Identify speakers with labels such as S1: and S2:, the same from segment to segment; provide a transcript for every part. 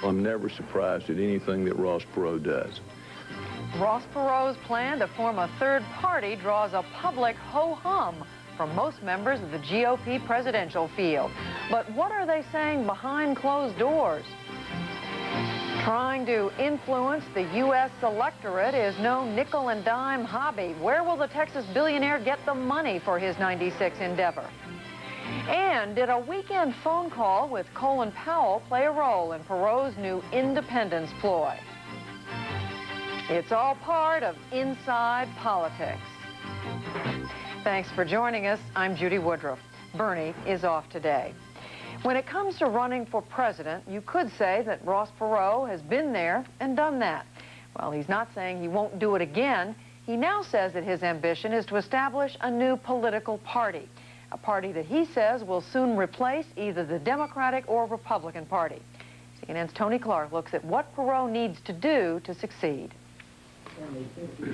S1: I'm never surprised at anything that Ross Perot does.
S2: Ross Perot's plan to form a third party draws a public ho-hum from most members of the GOP presidential field. But what are they saying behind closed doors? Trying to influence the U.S. electorate is no nickel and dime hobby. Where will the Texas billionaire get the money for his 96 endeavor? And did a weekend phone call with Colin Powell play a role in Perot's new independence ploy? It's all part of Inside Politics. Thanks for joining us. I'm Judy Woodruff. Bernie is off today. When it comes to running for president, you could say that Ross Perot has been there and done that. Well, he's not saying he won't do it again. He now says that his ambition is to establish a new political party, a party that he says will soon replace either the Democratic or Republican Party. CNN's Tony Clark looks at what Perot needs to do to succeed.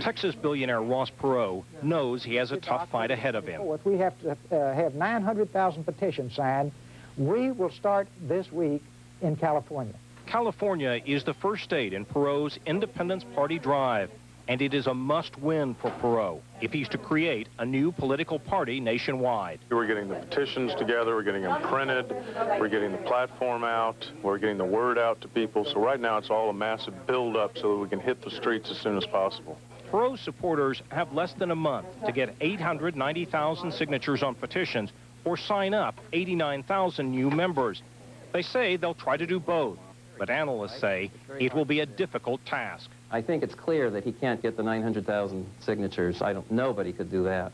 S3: Texas billionaire Ross Perot knows he has a tough fight ahead of him.
S4: If we have to have 900,000 petitions signed, we will start this week in California.
S3: California is the first state in Perot's Independence Party drive, and it is a must-win for Perot if he's to create a new political party nationwide.
S5: We're getting the petitions together, we're getting them printed, we're getting the platform out, we're getting the word out to people. So right now it's all a massive build-up so that we can hit the streets as soon as possible.
S3: Perot's supporters have less than a month to get 890,000 signatures on petitions or sign up 89,000 new members. They say they'll try to do both, but analysts say it will be a difficult task.
S6: I think it's clear that he can't get the 900,000 signatures. Nobody could do that.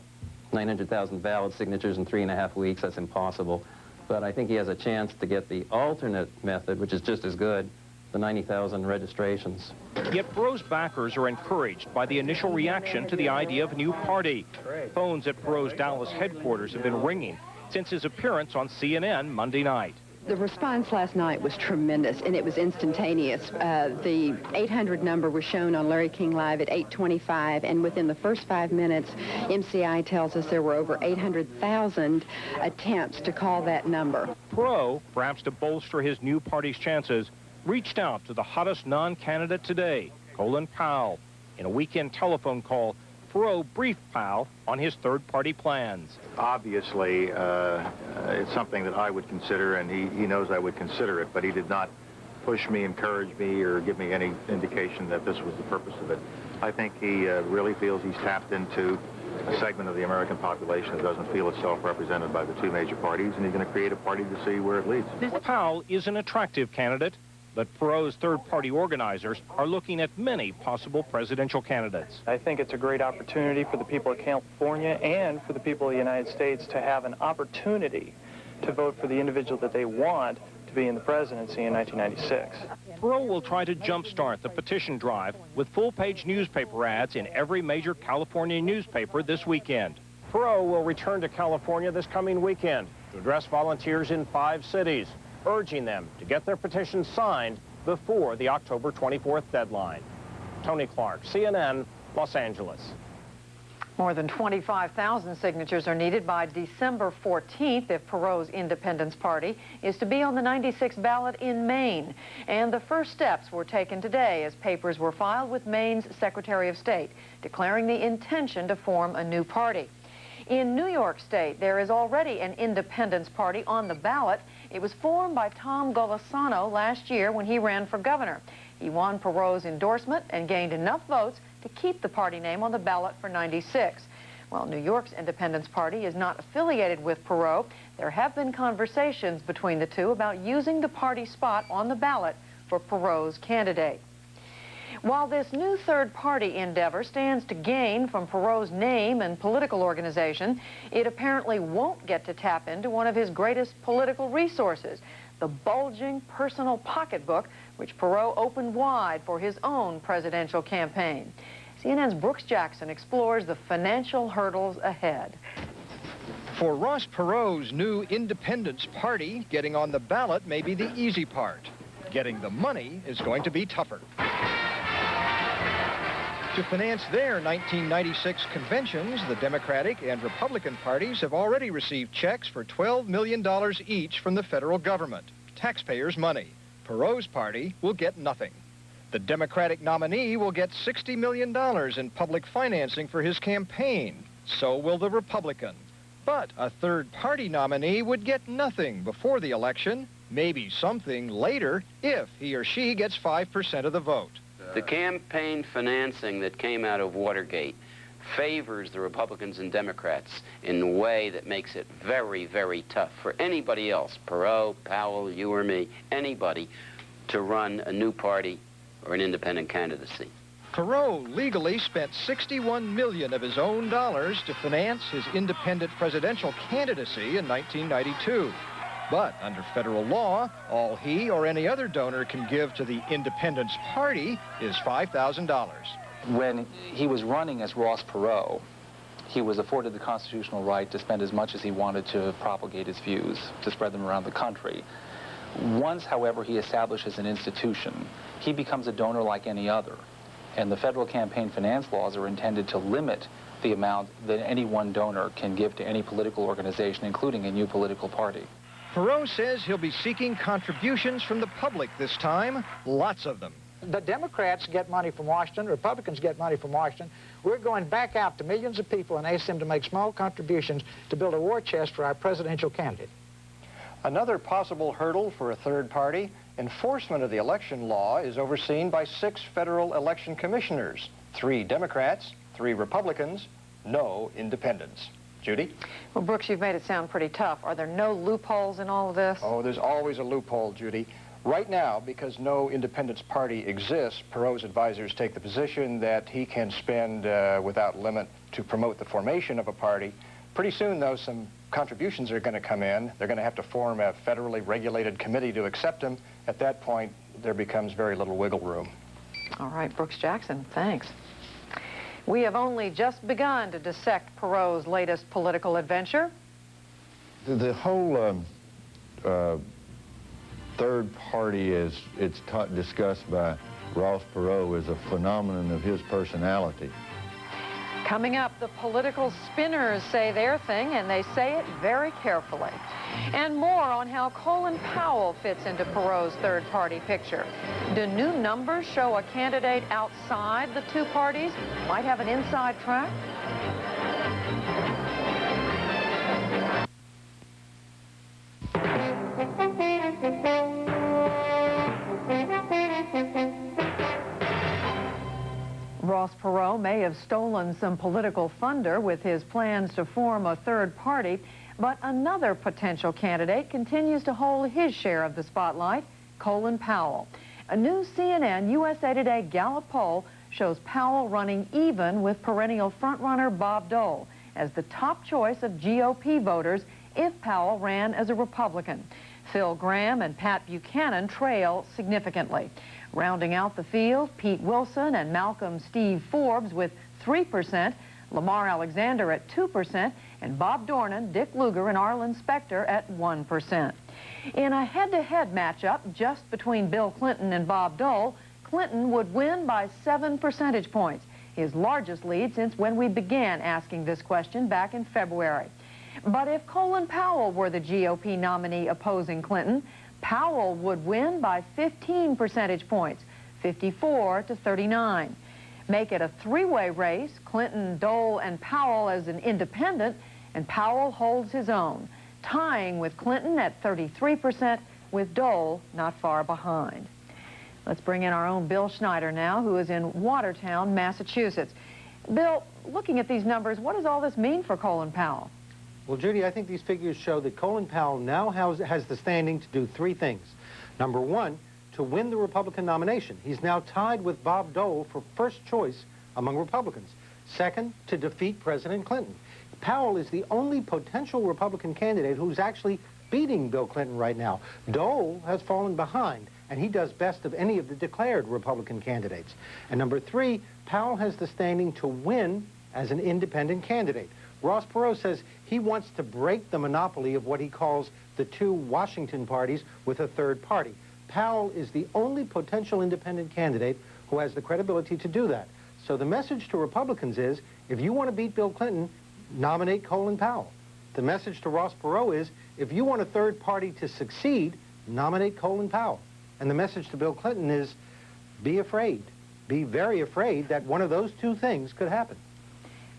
S6: 900,000 valid signatures in 3.5 weeks, that's impossible. But I think he has a chance to get the alternate method, which is just as good, the 90,000 registrations.
S3: Yet Perot's backers are encouraged by the initial reaction to the idea of a new party. Phones at Perot's Dallas headquarters have been ringing since his appearance on CNN Monday night.
S7: The response last night was tremendous, and it was instantaneous. The 800 number was shown on Larry King Live at 8:25, and within the first 5 minutes, MCI tells us there were over 800,000 attempts to call that number.
S3: Perot, perhaps to bolster his new party's chances, reached out to the hottest non-candidate today, Colin Powell. In a weekend telephone call, Perot briefed Powell on his third-party plans.
S8: Obviously, it's something that I would consider, and he knows I would consider it, but he did not push me, encourage me, or give me any indication that this was the purpose of it. I think he really feels he's tapped into a segment of the American population that doesn't feel itself represented by the two major parties, and he's going to create a party to see where it leads.
S3: Powell is an attractive candidate, but Perot's third-party organizers are looking at many possible presidential candidates.
S9: I think it's a great opportunity for the people of California and for the people of the United States to have an opportunity to vote for the individual that they want to be in the presidency in 1996.
S3: Perot will try to jumpstart the petition drive with full-page newspaper ads in every major California newspaper this weekend. Perot will return to California this coming weekend to address volunteers in 5 cities, urging them to get their petitions signed before the October 24th deadline. Tony Clark, CNN, Los Angeles.
S2: More than 25,000 signatures are needed by December 14th if Perot's Independence Party is to be on the 96 ballot in Maine. And the first steps were taken today as papers were filed with Maine's Secretary of State, declaring the intention to form a new party. In New York State, there is already an Independence Party on the ballot. It was formed by Tom Golisano last year when he ran for governor. He won Perot's endorsement and gained enough votes to keep the party name on the ballot for 96. Well, New York's Independence Party is not affiliated with Perot. There have been conversations between the two about using the party spot on the ballot for Perot's candidate. While this new third-party endeavor stands to gain from Perot's name and political organization, it apparently won't get to tap into one of his greatest political resources, the bulging personal pocketbook, which Perot opened wide for his own presidential campaign. CNN's Brooks Jackson explores the financial hurdles ahead.
S10: For Ross Perot's new Independence Party, getting on the ballot may be the easy part. Getting the money is going to be tougher. To finance their 1996 conventions, the Democratic and Republican parties have already received checks for $12 million each from the federal government, taxpayers' money. Perot's party will get nothing. The Democratic nominee will get $60 million in public financing for his campaign. So will the Republican. But a third-party nominee would get nothing before the election, maybe something later if he or she gets 5% of the vote.
S11: The campaign financing that came out of Watergate favors the Republicans and Democrats in a way that makes it very, very tough for anybody else, Perot, Powell, you or me, anybody, to run a new party or an independent candidacy.
S10: Perot legally spent $61 million of his own dollars to finance his independent presidential candidacy in 1992. But under federal law, all he or any other donor can give to the Independence Party is $5,000.
S12: When he was running as Ross Perot, he was afforded the constitutional right to spend as much as he wanted to propagate his views, to spread them around the country. Once, however, he establishes an institution, he becomes a donor like any other. And the federal campaign finance laws are intended to limit the amount that any one donor can give to any political organization, including a new political party.
S10: Perot says he'll be seeking contributions from the public this time, lots of them.
S4: The Democrats get money from Washington, Republicans get money from Washington. We're going back out to millions of people and ask them to make small contributions to build a war chest for our presidential candidate.
S10: Another possible hurdle for a third party, enforcement of the election law is overseen by 6 federal election commissioners, 3 Democrats, 3 Republicans, no independents. Judy?
S2: Well, Brooks, you've made it sound pretty tough. Are there no loopholes in all of this?
S10: Oh, there's always a loophole, Judy. Right now, because no independence party exists, Perot's advisors take the position that he can spend without limit to promote the formation of a party. Pretty soon, though, some contributions are going to come in. They're going to have to form a federally regulated committee to accept them. At that point, there becomes very little wiggle room.
S2: All right, Brooks Jackson, thanks. We have only just begun to dissect Perot's latest political adventure.
S1: The whole third party, as it's discussed by Ross Perot, is a phenomenon of his personality.
S2: Coming up, the political spinners say their thing, and they say it very carefully. And more on how Colin Powell fits into Perot's third-party picture. Do new numbers show a candidate outside the two parties might have an inside track? Ross Perot may have stolen some political thunder with his plans to form a third party, but another potential candidate continues to hold his share of the spotlight, Colin Powell. A new CNN USA Today Gallup poll shows Powell running even with perennial frontrunner Bob Dole as the top choice of GOP voters if Powell ran as a Republican. Phil Gramm and Pat Buchanan trail significantly. Rounding out the field, Pete Wilson and Malcolm Steve Forbes with 3%, Lamar Alexander at 2%, and Bob Dornan, Dick Lugar, and Arlen Specter at 1%. In a head-to-head matchup just between Bill Clinton and Bob Dole, Clinton would win by 7 percentage points, his largest lead since when we began asking this question back in February. But if Colin Powell were the GOP nominee opposing Clinton, Powell would win by 15 percentage points, 54 to 39. Make it a three-way race, Clinton, Dole, and Powell as an independent, and Powell holds his own, tying with Clinton at 33%, with Dole not far behind. Let's bring in our own Bill Schneider now, who is in Watertown, Massachusetts. Bill, looking at these numbers, what does all this mean for Colin Powell?
S13: Well, Judy, I think these figures show that Colin Powell now has the standing to do 3 things. Number 1, to win the Republican nomination. He's now tied with Bob Dole for first choice among Republicans. Second, to defeat President Clinton. Powell is the only potential Republican candidate who's actually beating Bill Clinton right now. Dole has fallen behind, and he does best of any of the declared Republican candidates. And number 3, Powell has the standing to win as an independent candidate. Ross Perot says he wants to break the monopoly of what he calls the 2 Washington parties with a third party. Powell is the only potential independent candidate who has the credibility to do that. So the message to Republicans is, if you want to beat Bill Clinton, nominate Colin Powell. The message to Ross Perot is, if you want a third party to succeed, nominate Colin Powell. And the message to Bill Clinton is, be afraid. Be very afraid that one of those two things could happen.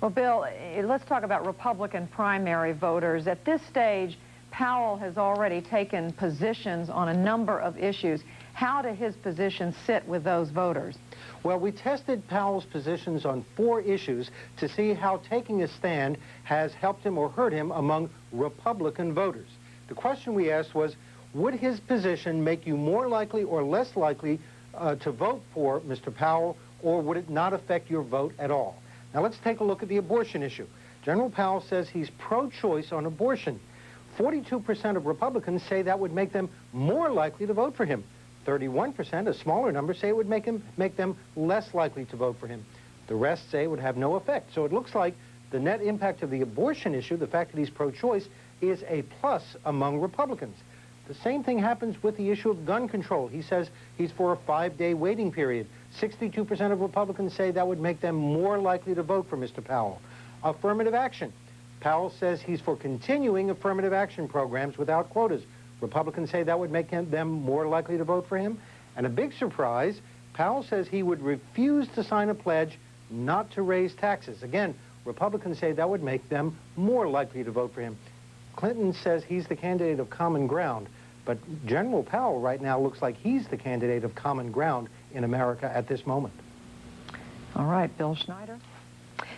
S2: Well, Bill, let's talk about Republican primary voters. At this stage, Powell has already taken positions on a number of issues. How do his positions sit with those voters?
S13: Well, we tested Powell's positions on 4 issues to see how taking a stand has helped him or hurt him among Republican voters. The question we asked was, would his position make you more likely or less likely to vote for Mr. Powell, or would it not affect your vote at all? Now let's take a look at the abortion issue. General Powell says he's pro-choice on abortion. 42% of Republicans say that would make them more likely to vote for him. 31%, a smaller number, say it would make them less likely to vote for him. The rest say it would have no effect. So it looks like the net impact of the abortion issue, the fact that he's pro-choice, is a plus among Republicans. The same thing happens with the issue of gun control. He says he's for a 5-day waiting period. 62% of Republicans say that would make them more likely to vote for Mr. Powell. Affirmative action. Powell says he's for continuing affirmative action programs without quotas. Republicans say that would make them more likely to vote for him. And a big surprise, Powell says he would refuse to sign a pledge not to raise taxes. Again, Republicans say that would make them more likely to vote for him. Clinton says he's the candidate of common ground, but General Powell right now looks like he's the candidate of common ground in America at this moment.
S2: All right, Bill Schneider.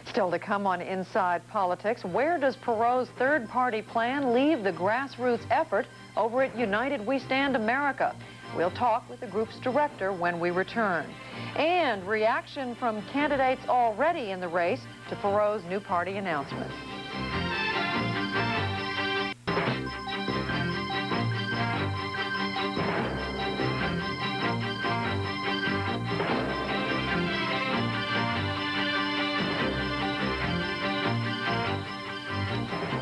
S2: Still to come on Inside Politics, where does Perot's third-party plan leave the grassroots effort over at United We Stand America? We'll talk with the group's director when we return. And reaction from candidates already in the race to Perot's new party announcement.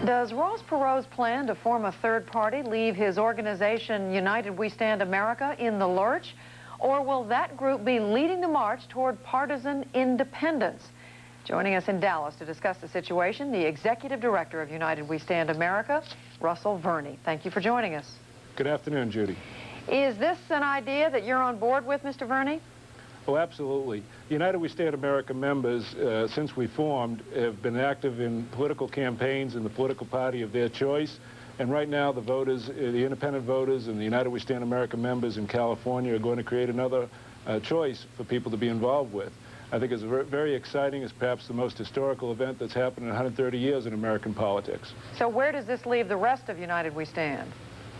S2: Does Ross Perot's plan to form a third party leave his organization, United We Stand America, in the lurch? Or will that group be leading the march toward partisan independence? Joining us in Dallas to discuss the situation, the Executive Director of United We Stand America, Russell Verney. Thank you for joining us.
S5: Good afternoon, Judy.
S2: Is this an idea that you're on board with, Mr. Verney?
S5: Oh, absolutely. United We Stand America members, since we formed, have been active in political campaigns in the political party of their choice. And right now, the voters, the independent voters and the United We Stand America members in California are going to create another choice for people to be involved with. I think it's very exciting. It's perhaps the most historical event that's happened in 130 years in American politics.
S2: So where does this leave the rest of United We Stand?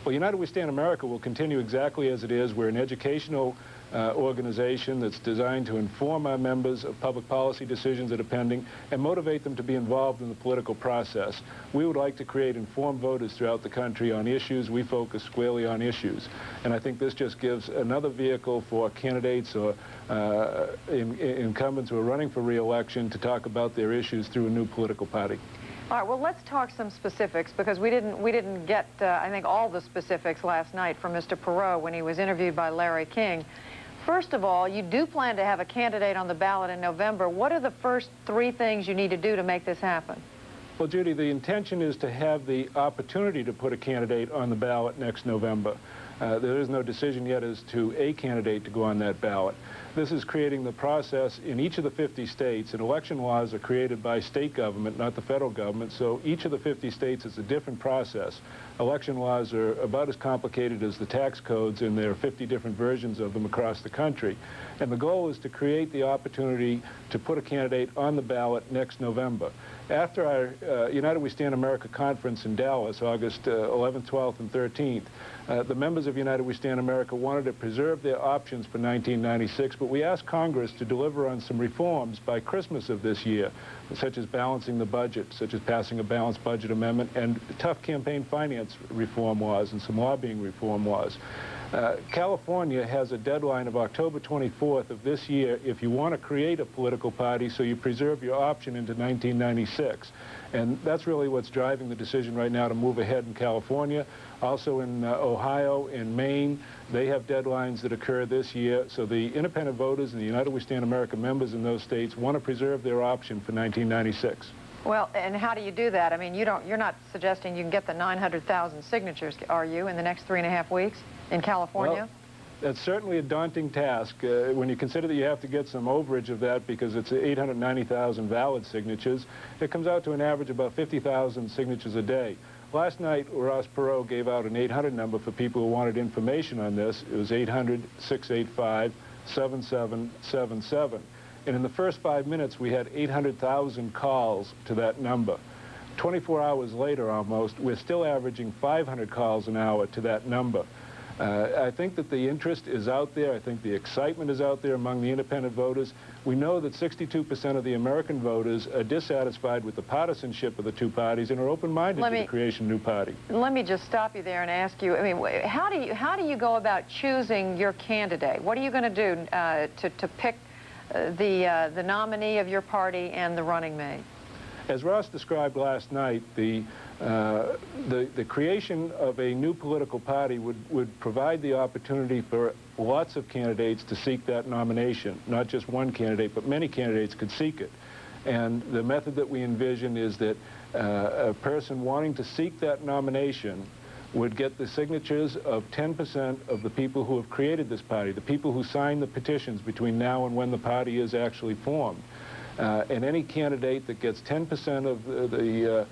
S5: Well, United We Stand America will continue exactly as it is. We're an educational organization that's designed to inform our members of public policy decisions that are pending and motivate them to be involved in the political process. We would like to create informed voters throughout the country on issues. We focus squarely on issues. And I think this just gives another vehicle for candidates or incumbents who are running for re-election to talk about their issues through a new political party.
S2: All right, well, let's talk some specifics, because we didn't get, I think, all the specifics last night from Mr. Perot when he was interviewed by Larry King. First of all, you do plan to have a candidate on the ballot in November. What are the first 3 things you need to do to make this happen?
S5: Well, Judy, the intention is to have the opportunity to put a candidate on the ballot next November. There is no decision yet as to a candidate to go on that ballot. This is creating the process in each of the 50 states, and election laws are created by state government, not the federal government, so each of the 50 states is a different process. Election laws are about as complicated as the tax codes, and there are 50 different versions of them across the country. And the goal is to create the opportunity to put a candidate on the ballot next November. After our United We Stand America conference in Dallas, August 11th, 12th, and 13th, the members of United We Stand America wanted to preserve their options for 1996, but we asked Congress to deliver on some reforms by Christmas of this year, such as balancing the budget, such as passing a balanced budget amendment, and tough campaign finance reform laws and some lobbying reform laws. California has a deadline of October 24th of this year if you want to create a political party so you preserve your option into 1996. And that's really what's driving the decision right now to move ahead in California. Also in Ohio, in Maine, they have deadlines that occur this year. So the independent voters and the United We Stand America members in those states want to preserve their option for 1996.
S2: Well, and how do you do that? I mean, you're not suggesting you can get the 900,000 signatures, are you, in the next 3.5 weeks in California?
S5: That's certainly a daunting task when you consider that you have to get some overage of that because it's 890,000 valid signatures. It comes out to an average of about 50,000 signatures a day. Last night, Ross Perot gave out an 800 number for people who wanted information on this. It was 800-685-7777. And in the first 5 minutes, we had 800,000 calls to that number. 24 hours later, almost, we're still averaging 500 calls an hour to that number. I think that the interest is out there. I think the excitement is out there among the independent voters. We know that 62% of the American voters are dissatisfied with the partisanship of the two parties and are open-minded to the creation of a new party.
S2: Let me just stop you there and ask you, I mean, how do you go about choosing your candidate? What are you going to do to pick the nominee of your party and the running mate?
S5: As Ross described last night, the creation of a new political party would provide the opportunity for lots of candidates to seek that nomination. Not just one candidate, but many candidates could seek it. And the method that we envision is that a person wanting to seek that nomination would get the signatures of 10% of the people who have created this party, the people who signed the petitions between now and when the party is actually formed. And any candidate that gets 10% of the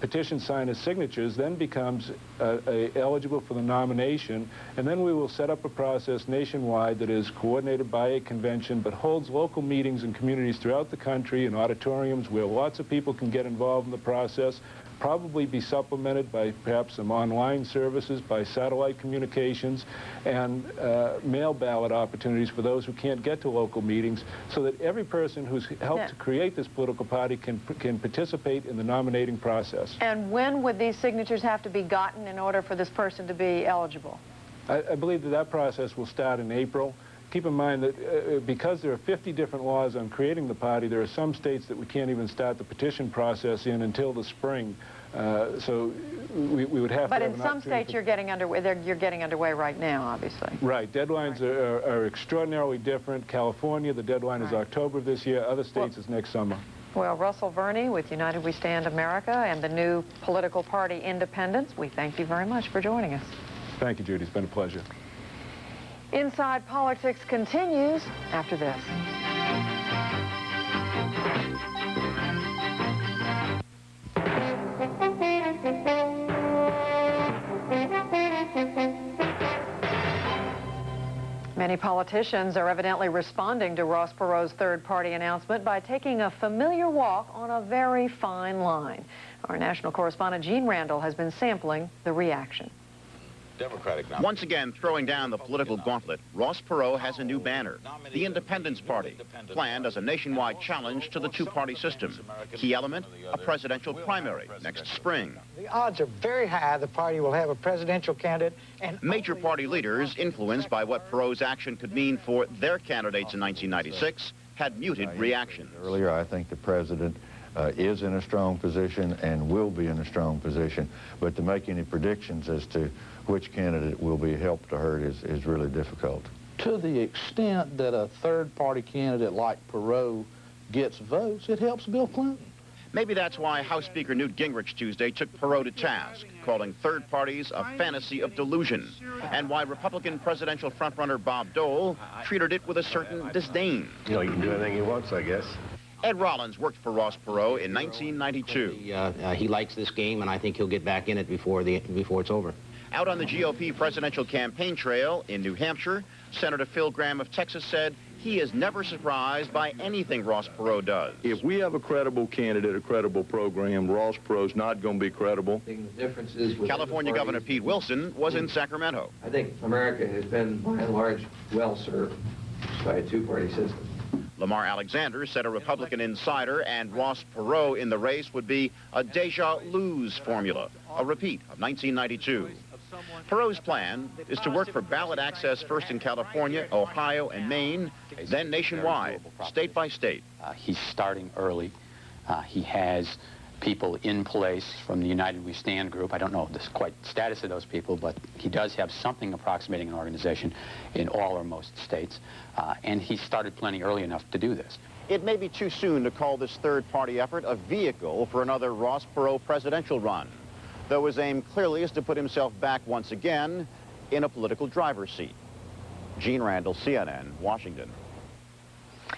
S5: petition signers' signatures then becomes eligible for the nomination, and then we will set up a process nationwide that is coordinated by a convention but holds local meetings in communities throughout the country in auditoriums where lots of people can get involved in the process, probably be supplemented by perhaps some online services, by satellite communications, and mail ballot opportunities for those who can't get to local meetings, so that every person who's helped to create this political party can participate in the nominating process.
S2: And when would these signatures have to be gotten in order for this person to be eligible?
S5: I believe that process will start in April. Keep in mind that because there are 50 different laws on creating the party, there are some states that we can't even start the petition process in until the spring. So we would have to have
S2: But in some states you're getting underway. You're getting underway right now, obviously.
S5: Right. Deadlines are extraordinarily different. California, the deadline is October of this year. Other states is next summer.
S2: Well, Russell Verney with United We Stand America and the new political party Independence, we thank you very much for joining us.
S5: Thank you, Judy. It's been a pleasure.
S2: Inside Politics continues after this. Many politicians are evidently responding to Ross Perot's third-party announcement by taking a familiar walk on a very fine line. Our national correspondent Gene Randall has been sampling the reaction.
S14: Once again, throwing down the political gauntlet, Ross Perot has a new banner, the Independence Party, planned as a nationwide challenge to the two-party system. Key element, a presidential primary next spring.
S4: The odds are very high the party will have a presidential candidate. And
S14: major party leaders, influenced by what Perot's action could mean for their candidates in 1996, had muted reaction.
S1: Earlier, I think the president is in a strong position and will be in a strong position, but to make any predictions as to which candidate will be helped or hurt is really difficult.
S15: To the extent that a third-party candidate like Perot gets votes, it helps Bill Clinton.
S14: Maybe that's why House Speaker Newt Gingrich Tuesday took Perot to task, calling third parties a fantasy of delusion, and why Republican presidential frontrunner Bob Dole treated it with a certain disdain.
S16: You know, you can do anything he wants, I guess.
S14: Ed Rollins worked for Ross Perot in 1992.
S17: He likes this game, and I think he'll get back in it before it's over.
S14: Out on the GOP presidential campaign trail in New Hampshire, Senator Phil Gramm of Texas said he is never surprised by anything Ross Perot does.
S16: If we have a credible candidate, a credible program, Ross Perot's not going to be credible.
S18: The difference is
S14: California Governor Pete Wilson was in Sacramento.
S18: I think America has been, by and large, well served by a two-party system.
S14: Lamar Alexander said a Republican insider and Ross Perot in the race would be a déjà lose formula, a repeat of 1992. Perot's plan is to work for ballot access first in California, Ohio, and Maine, then nationwide, state by state.
S19: He's starting early. He has people in place from the United We Stand group. I don't know the quite status of those people, but he does have something approximating an organization in all or most states, and he started plenty early enough to do this.
S14: It may be too soon to call this third-party effort a vehicle for another Ross Perot presidential run, though his aim clearly is to put himself back once again in a political driver's seat. Gene Randall, CNN, Washington.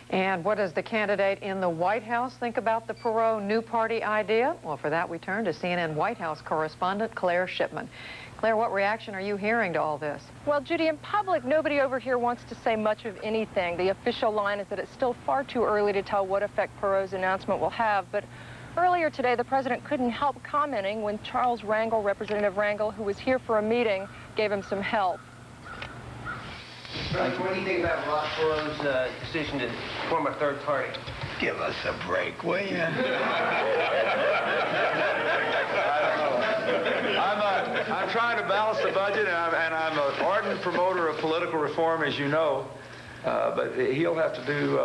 S2: And what does the candidate in the White House think about the Perot new party idea? Well, for that, we turn to CNN White House correspondent Claire Shipman. Claire, what reaction are you hearing to all this?
S20: Well, Judy, in public, nobody over here wants to say much of anything. The official line is that it's still far too early to tell what effect Perot's announcement will have. But earlier today, the president couldn't help commenting when Charles Rangel, Representative Rangel, who was here for a meeting, gave him some help.
S21: What do you think about Ross Perot's decision to form a third party?
S22: Give us a break, will you?
S23: I'm trying to balance the budget, and I'm an ardent promoter of political reform, as you know. But he'll have to do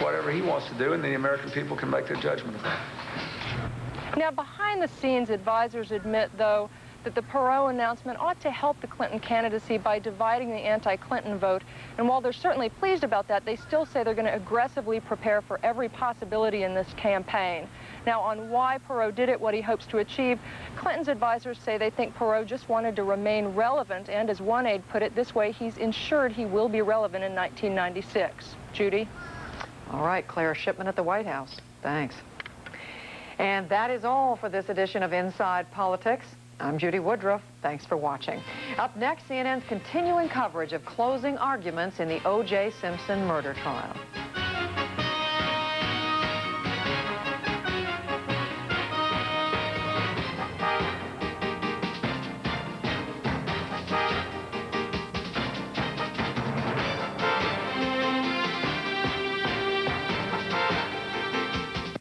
S23: whatever he wants to do, and the American people can make their judgment of that.
S20: Now, behind the scenes, advisors admit, though, that the Perot announcement ought to help the Clinton candidacy by dividing the anti-Clinton vote. And while they're certainly pleased about that, they still say they're going to aggressively prepare for every possibility in this campaign. Now, on why Perot did it, what he hopes to achieve, Clinton's advisors say they think Perot just wanted to remain relevant, and as one aide put it, this way he's ensured he will be relevant in 1996. Judy?
S2: All right, Claire Shipman at the White House. Thanks. And that is all for this edition of Inside Politics. I'm Judy Woodruff. Thanks for watching. Up next, CNN's continuing coverage of closing arguments in the O.J. Simpson murder trial.